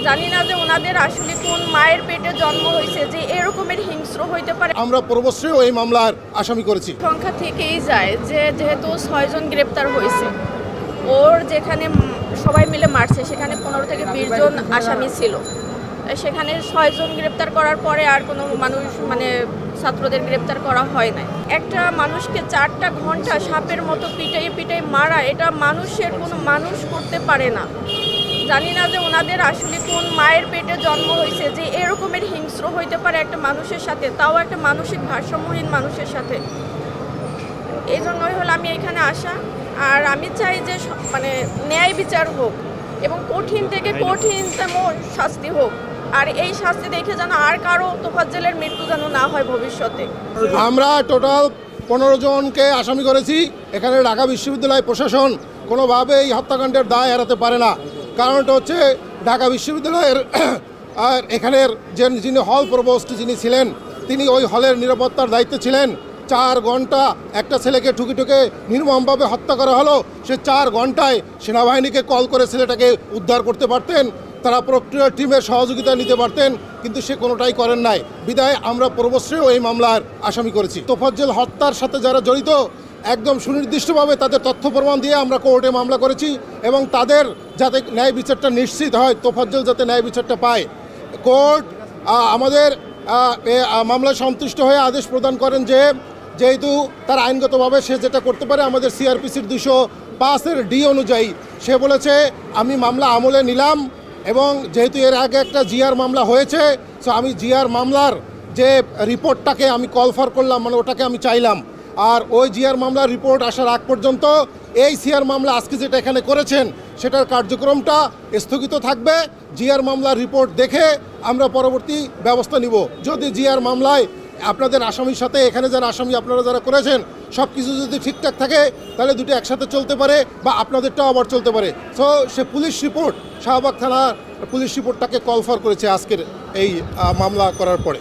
জানি না যে ওনাদের আসলে কোন মায়ের পেটে জন্ম হয়েছে যে এরকমের হিংস্র হইতে পারে। আমরা পূর্বশ্রী এই মামলার আসামি করেছি। সংখ্যা থেকেই যায় যে যেহেতু 6 জন গ্রেপ্তার হয়েছে, ওর যেখানে সবাই মিলে মারছে সেখানে 15 থেকে 20 জন আসামি ছিল। সেখানে 6 জন গ্রেপ্তার করার পরে আর কোনো মানুষ ছাত্রদের গ্রেপ্তার করা হয় নাই। একটা মানুষকে 4টা ঘন্টা সাপের মতো পিটাই মারা, এটা মানুষের কোনো মানুষ করতে পারে না। জানি না যে ওনাদের আসলে কোন মায়ের পেটে জন্ম হয়েছে যে এরকমের হিংস্র হইতে পারে একটা মানুষের সাথে, তাও একটা মানসিক ভারসাম্যহীন মানুষের সাথে। এই জন্যই হলো আমি এখানে আসা। আর আমি চাই যে ন্যায় বিচার হোক এবং কঠিন থেকে কঠিনতম শাস্তি হোক। আর এই শাস্তি দেখে যেন আর কারো তোফাজ্জলের মৃত্যু যেন না হয় ভবিষ্যতে। আমরা টোটাল 15 জনকে আসামি করেছি। এখানে ঢাকা বিশ্ববিদ্যালয় প্রশাসন কোনোভাবে এই হত্যাকাণ্ডের দায় এড়াতে পারে না। কারণটা হচ্ছে ঢাকা বিশ্ববিদ্যালয়ের আর এখানের যিনি হল প্রভোস্ট যিনি ছিলেন, তিনি ওই হলের নিরাপত্তার দায়িত্বে ছিলেন। 4 ঘন্টা একটা ছেলেকে ঠুকে নির্মমভাবে হত্যা করা হলো। সে 4 ঘন্টায় সেনাবাহিনীকে কল করে ছেলেটাকে উদ্ধার করতে পারতেন, তারা প্রক্রিয়া টিমের সহযোগিতা নিতে পারতেন, কিন্তু সে কোনোটাই করেন নাই। বিদায় আমরা পূর্বশ্রীও এই মামলার আসামি করেছি। তোফাজ্জল হত্যার সাথে যারা জড়িত একদম সুনির্দিষ্টভাবে তাদের তথ্য প্রমাণ দিয়ে আমরা কোর্টে মামলা করেছি এবং তাদের যাতে ন্যায় বিচারটা নিশ্চিত হয়, তোফাজ্জল যাতে ন্যায় বিচারটা পায়। কোর্ট আমাদের মামলায় সন্তুষ্ট হয়ে আদেশ প্রদান করেন যে যেহেতু তার আইনগতভাবে সে যেটা করতে পারে আমাদের সিআরপিসির 205-এর ডি অনুযায়ী, সে বলেছে আমি মামলা আমলে নিলাম এবং যেহেতু এর আগে একটা জিআর মামলা হয়েছে, সো আমি জিআর মামলার যে রিপোর্টটাকে আমি কল ফর করলাম, ওটাকে আমি চাইলাম। আর ওই জিআর মামলার রিপোর্ট আসার আগ পর্যন্ত এই সিআর মামলা আজকে যেটা এখানে করেছেন সেটার কার্যক্রমটা স্থগিত থাকবে। জিআর মামলার রিপোর্ট দেখে আমরা পরবর্তী ব্যবস্থা নিব। যদি জিআর মামলায় আপনাদের আসামির সাথে এখানে যারা আসামি আপনারা যারা করেছেন সব কিছু যদি ঠিকঠাক থাকে তাহলে দুটো একসাথে চলতে পারে বা আপনাদেরটাও আবার চলতে পারে। সো সে পুলিশ রিপোর্ট, শাহবাগ থানার পুলিশ রিপোর্টটাকে কল ফর করেছে আজকের এই মামলা করার পরে।